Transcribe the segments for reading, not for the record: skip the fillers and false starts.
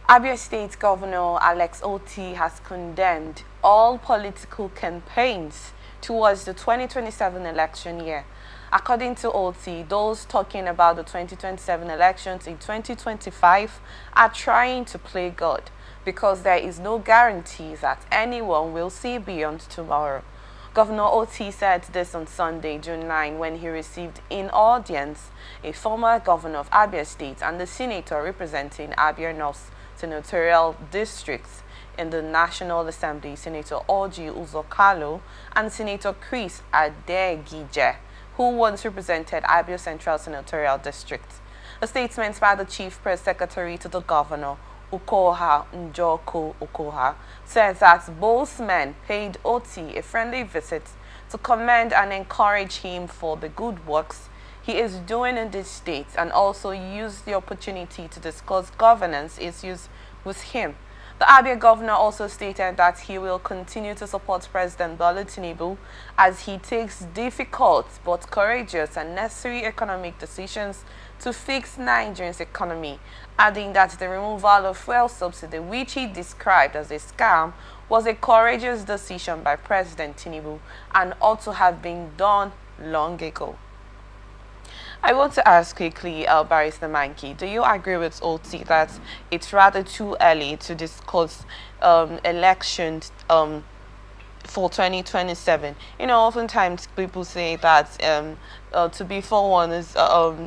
Abia State Governor Elections-Otti has condemned all political campaigns towards the 2027 election year. According to Otti, those talking about the 2027 elections in 2025 are trying to play God because there is no guarantee that anyone will see beyond tomorrow. Governor Otti said this on Sunday, June 9, when he received in audience a former governor of Abia State and the senator representing Abia North senatorial districts in the National Assembly, Senator Orji Uzokalo and Senator Chris Adegije, who once represented Abia Central Senatorial District. A statement by the Chief Press Secretary to the Governor, Ukoha Njoko Ukoha, says that both men paid Otti a friendly visit to commend and encourage him for the good works he is doing in this state and also used the opportunity to discuss governance issues with him. The Abia governor also stated that he will continue to support President Bola Tinubu as he takes difficult but courageous and necessary economic decisions to fix Nigeria's economy, adding that the removal of fuel subsidy, which he described as a scam, was a courageous decision by President Tinubu and ought to have been done long ago. I want to ask quickly, Barrister Mankey, do you agree with Otti that it's rather too early to discuss elections for 2027? You know, oftentimes people say that to be forewarned is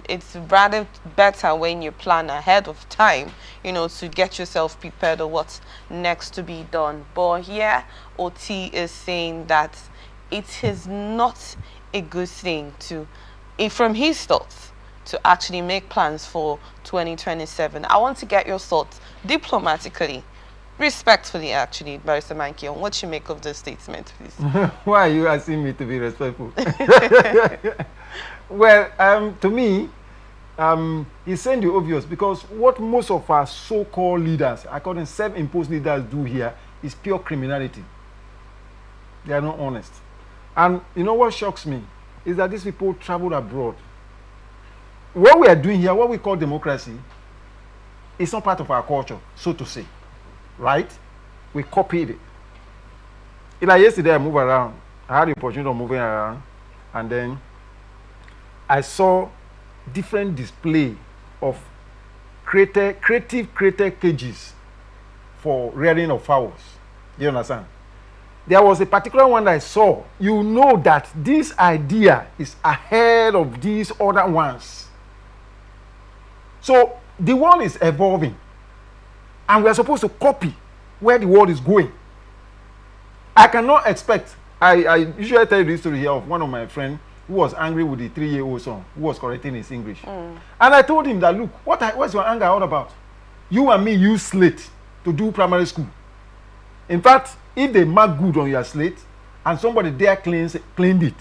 it's rather better when you plan ahead of time, you know, to get yourself prepared of what's next to be done. But here, Otti is saying that it is not a good thing to, from his thoughts, to actually make plans for 2027. I want to get your thoughts diplomatically, respectfully, actually, Barrister Mankey, on what you make of this statement, please. Why are you asking me to be respectful? Well, to me, he's saying the obvious, because what most of our so-called leaders, according to self-imposed leaders, do here is pure criminality. They are not honest. And you know what shocks me is that these people travel abroad. What we are doing here, what we call democracy, is not part of our culture, so to say. Right? We copied it. Like yesterday, I moved around. I had the opportunity of moving around, and then I saw different display of creative cages for rearing of fowls. You understand? There was a particular one that I saw. You know that this idea is ahead of these other ones. So the world is evolving, and we are supposed to copy where the world is going. I cannot expect. I usually tell you this story here of one of my friends who was angry with the 3-year-old son who was correcting his English. And I told him that, look, what's your anger all about? You and me use slate to do primary school. In fact, if they mark good on your slate and somebody there cleaned it,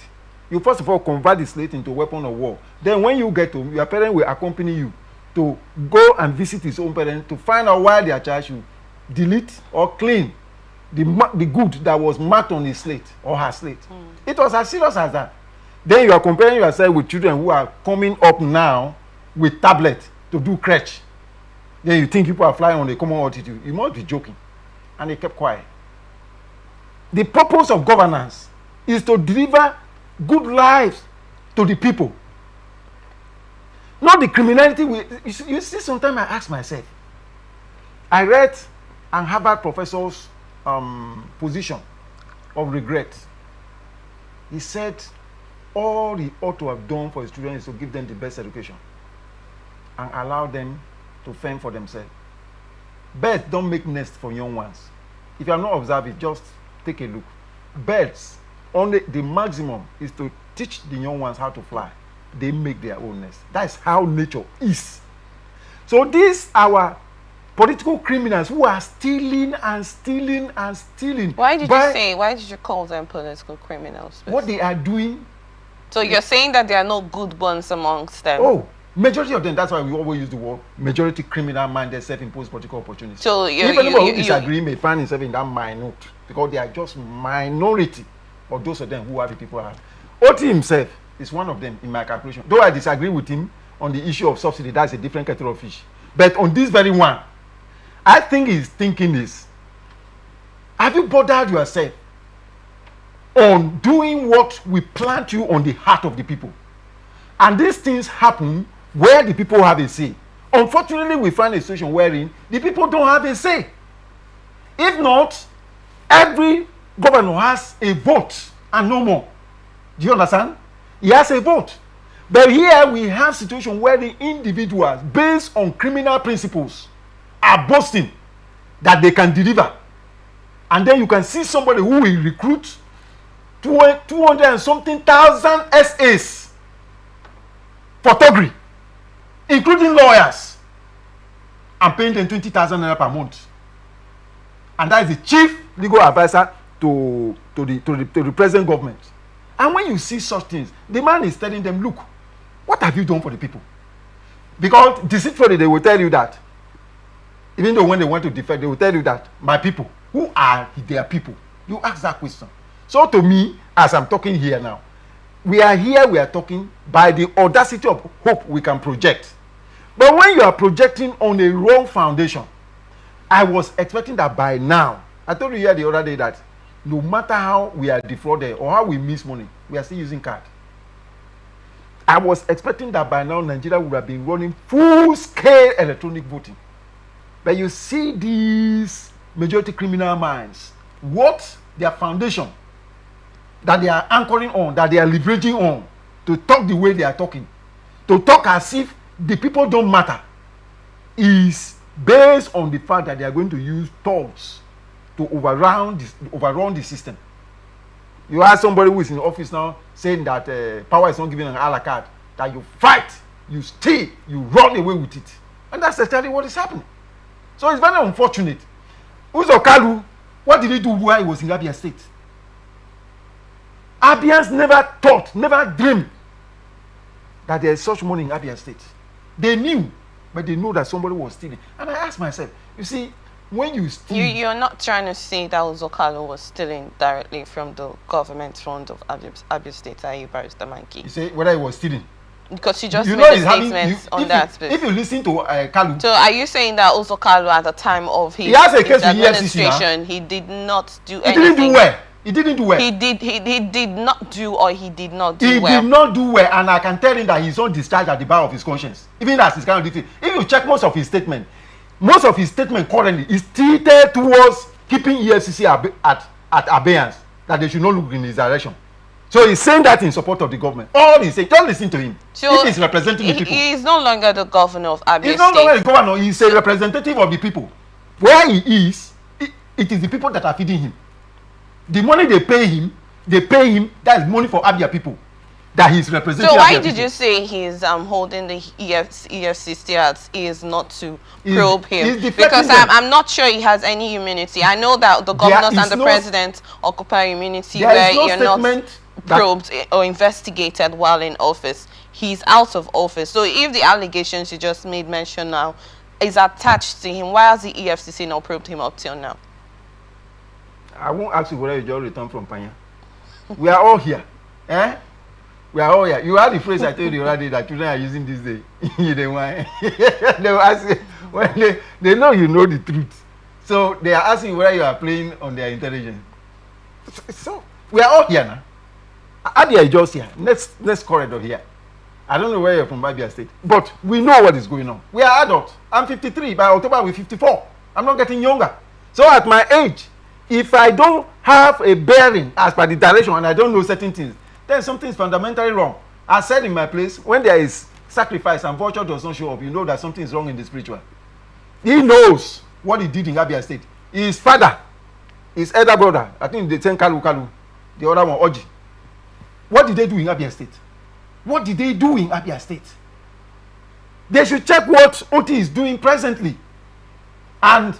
you first of all convert the slate into a weapon of war. Then when you get home, your parent will accompany you to go and visit his own parent to find out why their child should delete or clean the good that was marked on his slate or her slate. It was as serious as that. Then you are comparing yourself with children who are coming up now with tablet to do crutch. Then you think people are flying on a common altitude. You must be joking. And they kept quiet. The purpose of governance is to deliver good lives to the people. Not the criminality. You see, sometimes I ask myself, I read an Harvard professor's position of regret. He said all he ought to have done for his children is to give them the best education and allow them to fend for themselves. Birds don't make nests for young ones. If you have not observed it, just take a look. Birds, only the maximum is to teach the young ones how to fly. They make their own nest. That's how nature is. So these our political criminals who are stealing and stealing and stealing. Why did you call them political criminals? What they are doing. So you're saying that there are no good ones amongst them? Oh, majority of them. That's why we always use the word majority criminal-minded, self-imposed political opportunities. So if anybody who disagree may find himself in that minority, because they are just minority of those of them who have the people have. Otti himself is one of them in my calculation. Though I disagree with him on the issue of subsidy, that's a different kettle of fish. But on this very one, I think he's thinking this. Have you bothered yourself on doing what we plant you on the heart of the people? And these things happen where the people have a say. Unfortunately, we find a situation wherein the people don't have a say. If not, every governor has a vote and no more. Do you understand? He has a vote. But here we have a situation where the individuals, based on criminal principles, are boasting that they can deliver. And then you can see somebody who will recruit 200 and something thousand SAs for thuggery, including lawyers, and paying them 20,000 naira per month. And that is the chief legal advisor to the present government. And when you see such things, the man is telling them, look, what have you done for the people? Because deceitfully they will tell you that, even though when they want to defend, they will tell you that, my people, who are their people? You ask that question. So to me, as I'm talking here now, we are talking by the audacity of hope we can project. But when you are projecting on a wrong foundation, I was expecting that by now, I told you here the other day that no matter how we are defrauded or how we miss money, we are still using card. I was expecting that by now Nigeria would have been running full-scale electronic voting. But you see these majority criminal minds, what their foundation that they are anchoring on, that they are leveraging on, to talk the way they are talking, to talk as if the people don't matter, is based on the fact that they are going to use thugs to overrun the system. You have somebody who is in the office now saying that power is not given an a la carte, that you fight, you steal, you run away with it. And that's exactly what is happening. So it's very unfortunate. Uzo Kalu, what did he do while he was in Abia State? Abians never thought, never dreamed that there is such money in Abia State. They knew, but they know that somebody was stealing. And I asked myself, you see, when you steal... You're not trying to say that Uzo Kalu was stealing directly from the government fund of Abia State, are you, Barrister Mankey? You say whether he was stealing? Because you just made a statement on that. If you listen to Kalu... So are you saying that Uzo Kalu at the time of his administration, he did not do anything? He didn't do well. He didn't do well. He did not do, or he did not do well. He did not do well, and I can tell him that he's not discharged at the bar of his conscience. Even as his kind of duty. If you check most of his statement currently is tilted towards keeping EFCC at abeyance, that they should not look in his direction. So he's saying that in support of the government. All he's saying, don't listen to him. So if he's representing the people. He is no longer the governor of Abia State. He's no longer the governor, he's a representative of the people. Where he is, it is the people that are feeding him. The money they pay him, that is money for Abia people that he's representing. So why Abia did people. you say he's holding the EFCC as is not to probe him? Because I'm not sure he has any immunity. I know that the governors and the president occupy immunity where you're not probed or investigated while in office. He's out of office. So if the allegations you just made mention now is attached to him, why has the EFCC not probed him up till now? I won't ask you whether you just returned from Panya. We are all here. Eh? We are all here. You heard the phrase I told you the other day that children are using this day. They will ask you, when they know you know the truth. So they are asking whether you are playing on their intelligence. So we are all here now. Abia is just here. Next corridor here. I don't know where you're from, Abia State. But we know what is going on. We are adults. I'm 53. By October, we're 54. I'm not getting younger. So at my age, if I don't have a bearing as per the direction and I don't know certain things, then something is fundamentally wrong. I said in my place, when there is sacrifice and vulture does not show up, you know that something is wrong in the spiritual. He knows what he did in Abia State. His father, his elder brother, I think they sent Kalu, the other one, Oji. What did they do in Abia State? What did they do in Abia State? They should check what Oti is doing presently. And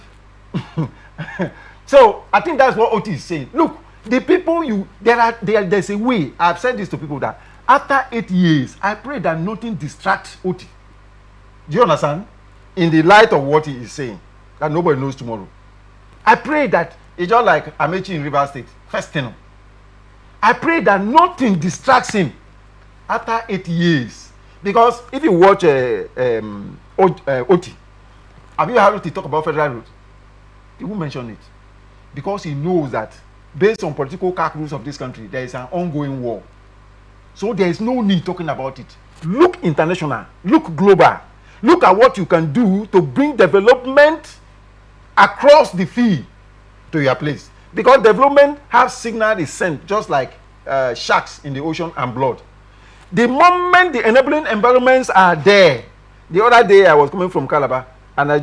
so I think that's what Oti is saying. Look, the people there's a way. I've said this to people that after 8 years, I pray that nothing distracts Oti. Do you understand? In the light of what he is saying, that nobody knows tomorrow. I pray that it's just like Amechi in River State, first tenor. I pray that nothing distracts him after 8 years. Because if you watch Oti, have you heard Oti talk about federal roads? He won't mention it because he knows that based on political calculus of this country, there is an ongoing war. So there is no need talking about it. Look international, look global, look at what you can do to bring development across the field to your place. Because development has signal descent, just like sharks in the ocean and blood. The moment the enabling environments are there, the other day I was coming from Calabar and I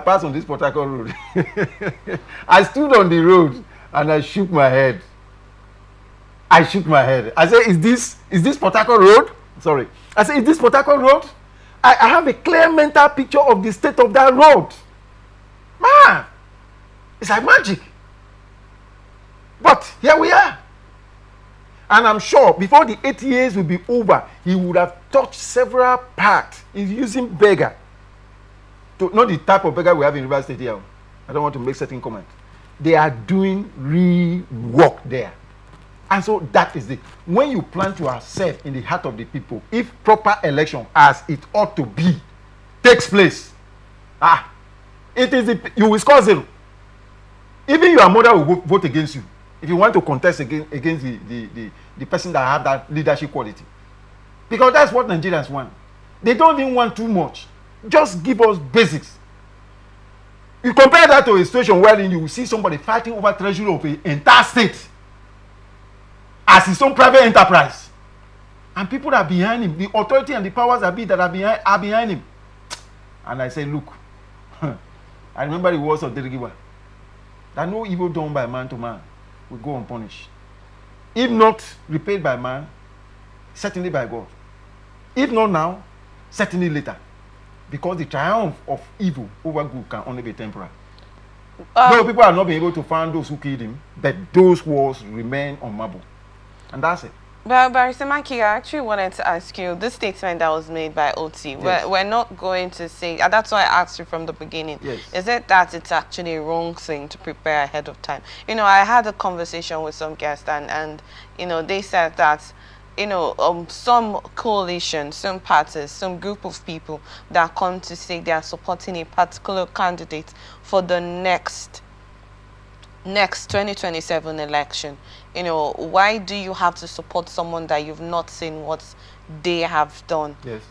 passed on this Port Harcourt road. I stood on the road and I shook my head. I said, is this Port Harcourt road? Sorry. I said, is this Port Harcourt road? I have a clear mental picture of the state of that road. Man, it's like magic. But here we are. And I'm sure before the 8 years will be over, he would have touched several parts. He's using beggar. Not the type of beggar we have in River State here. I don't want to make certain comments. They are doing real work there. And so that is it. When you plant yourself in the heart of the people, if proper election, as it ought to be, takes place, you will score 0. Even your mother will vote against you if you want to contest against the person that have that leadership quality. Because that's what Nigerians want. They don't even want too much. Just give us basics. You compare that to a situation wherein you will see somebody fighting over treasury of an entire state as his own private enterprise, and people that are behind him, the authority and the powers that are behind him. And I say, look, I remember the words of Derigiwa, that no evil done by man to man will go unpunished. If not repaid by man, certainly by God. If not now, certainly later. Because the triumph of evil over good can only be temporal. Though people are not being able to find those who killed him, but those wars remain unmarble. And that's it. But Barrister Maki, I actually wanted to ask you, this statement that was made by Otti, yes, we're not going to say, and that's why I asked you from the beginning, yes, is it that it's actually a wrong thing to prepare ahead of time? You know, I had a conversation with some guests and you know, they said that, you know, some coalition, some parties, some group of people that come to say they are supporting a particular candidate for the next 2027 election. You know, why do you have to support someone that you've not seen what they have done, yes,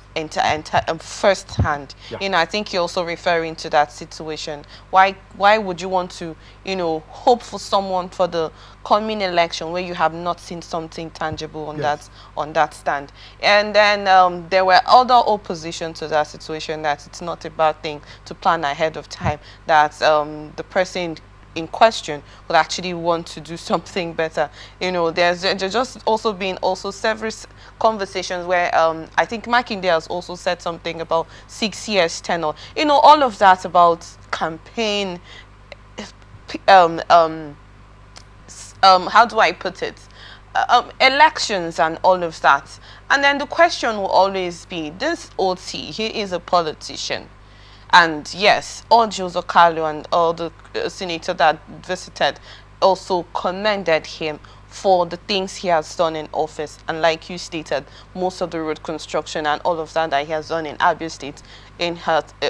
firsthand? Yeah. You know, I think you're also referring to that situation. Why would you want to, you know, hope for someone for the coming election where you have not seen something tangible on, yes, that stand? And then there were other opposition to that situation, that it's not a bad thing to plan ahead of time, that the person in question would actually want to do something better. You know, there's just also been several conversations where I think Makinde has also said something about 6 years tenure. You know, all of that about campaign, how do I put it? Elections and all of that. And then the question will always be, this Otti, he is a politician. And yes, all Jose Carlo and all the senator that visited also commended him for the things he has done in office. And like you stated, most of the road construction and all of that he has done in Abia State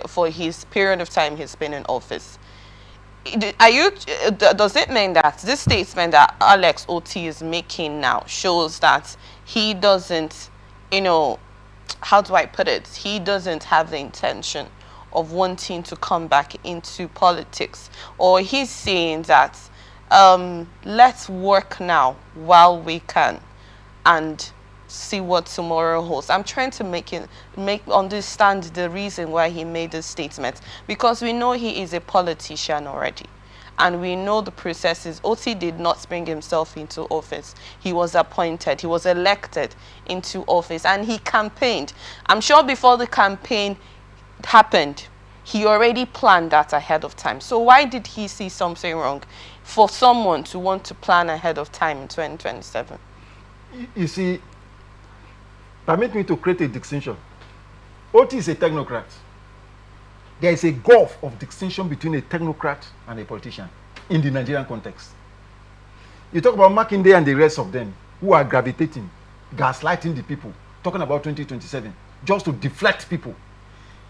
for his period of time he's been in office. Does it mean that this statement that Elections-Otti is making now shows that he doesn't, you know, how do I put it? He doesn't have the intention of wanting to come back into politics? Or he's saying that let's work now while we can and see what tomorrow holds? I'm trying to understand the reason why he made this statement, because we know he is a politician already. And we know the processes. Otti did not bring himself into office. He was appointed. He was elected into office. And he campaigned. I'm sure before the campaign happened, he already planned that ahead of time. So why did he see something wrong for someone to want to plan ahead of time in 2027? You see, permit me to create a distinction. Otti is a technocrat. There is a gulf of distinction between a technocrat and a politician in the Nigerian context. You talk about Makinde and the rest of them who are gravitating, gaslighting the people, talking about 2027, just to deflect people.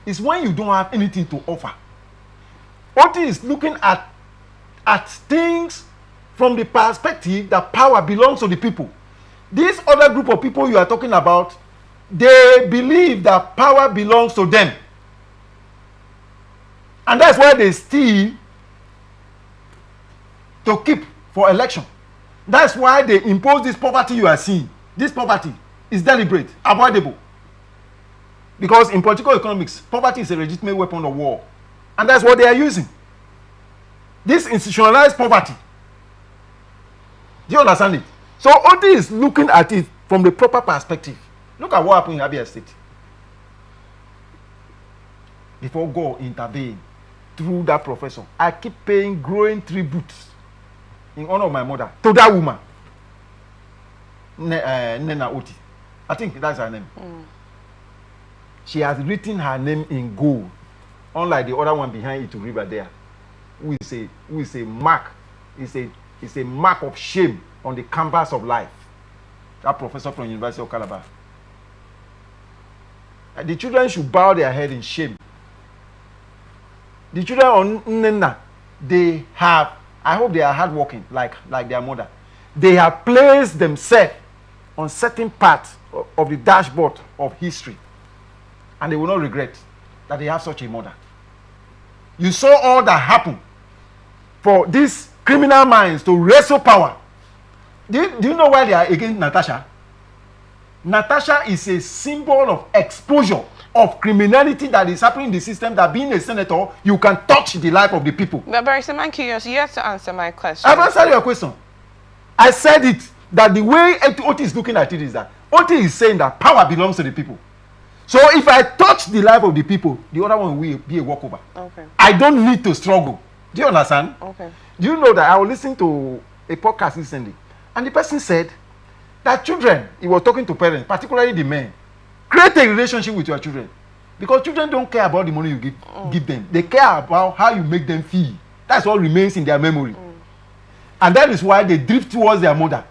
It's when you don't have anything to offer. Otti is looking at at things from the perspective that power belongs to the people. This other group of people you are talking about, they believe that power belongs to them. And that's why they steal to keep for election. That's why they impose this poverty you are seeing. This poverty is deliberate, avoidable. Because in political economics, poverty is a legitimate weapon of war. And that's what they are using. This institutionalized poverty. Do you understand it? So Otti is looking at it from the proper perspective. Look at what happened in Abia State. Before God intervened through that professor, I keep paying growing tributes in honor of my mother to that woman, Nena Otti. I think that's her name. She has written her name in gold, unlike the other one behind it, river there, who is a mark, is a mark of shame on the canvas of life. That professor from University of Calabar. The children should bow their head in shame. The children on Nena, they have, I hope they are hardworking like their mother. They have placed themselves on certain parts of the dashboard of history. And they will not regret that they have such a mother. You saw all that happened for these criminal minds to wrestle power. Do you know why they are against Natasha? Natasha is a symbol of exposure of criminality that is happening in the system, that being a senator, you can touch the life of the people. But Barrister, I'm curious, you have to answer my question. I've answered your question. I said it, that the way Otti is looking at it is that Otti is saying that power belongs to the people. So if I touch the life of the people, the other one will be a walkover. Okay. I don't need to struggle. Do you understand? Okay. Do you know that I was listening to a podcast recently, and the person said that children, he was talking to parents, particularly the men, create a relationship with your children. Because children don't care about the money you give them. They care about how you make them feel. That's what remains in their memory. And that is why they drift towards their mother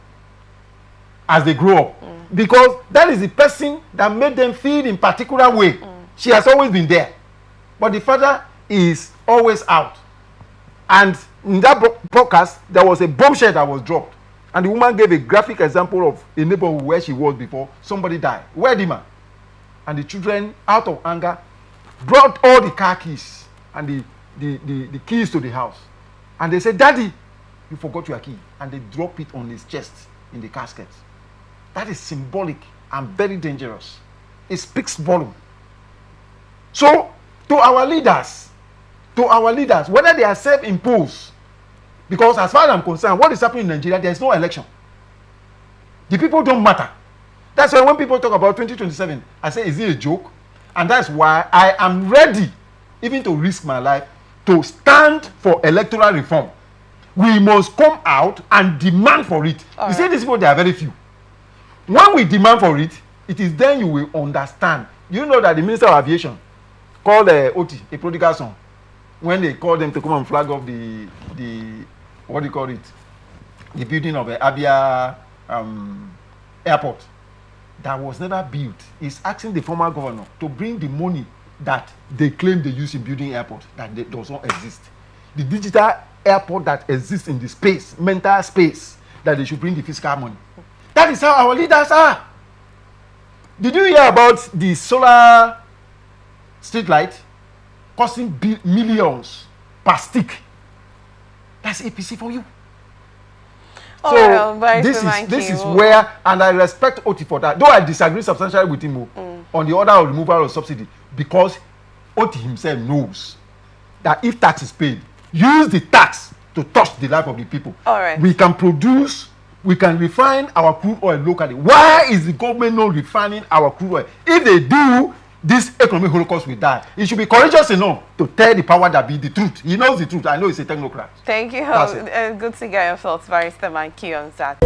as they grow up. Because that is the person that made them feel in particular way. She has always been there. But the father is always out. And in that podcast, there was a bombshell that was dropped. And the woman gave a graphic example of a neighborhood where she was before somebody died. Where the man? And the children, out of anger, brought all the car keys and the keys to the house. And they said, Daddy, you forgot your key. And they drop it on his chest in the casket. That is symbolic and very dangerous. It speaks volume. So, to our leaders, whether they are self-imposed, because as far as I'm concerned, what is happening in Nigeria, there is no election. The people don't matter. That's why when people talk about 2027, I say, is it a joke? And that's why I am ready, even to risk my life, to stand for electoral reform. We must come out and demand for it. You see, these people, they are very few. When we demand for it, it is then you will understand. You know that the Minister of Aviation called Otti a prodigal son when they called them to come and flag off the what do you call it? The building of the Abia airport that was never built. Is asking the former governor to bring the money that they claim they use in building airport that does not exist. The digital airport that exists in the space, mental space, that they should bring the fiscal money. That is how our leaders are. Did you hear about the solar street light costing millions per stick? That's APC for you. So this is where, and I respect Otti for that, though I disagree substantially with him on the order of removal of subsidy, because Otti himself knows that if tax is paid, use the tax to touch the life of the people. All right. We can produce, we can refine our crude oil locally. Why is the government not refining our crude oil? If they do, this economic holocaust will die. It should be courageous enough to tell the power that be the truth. He knows the truth. I know he's a technocrat. Thank you. Good to get your thoughts, Barrister Mikey, on that.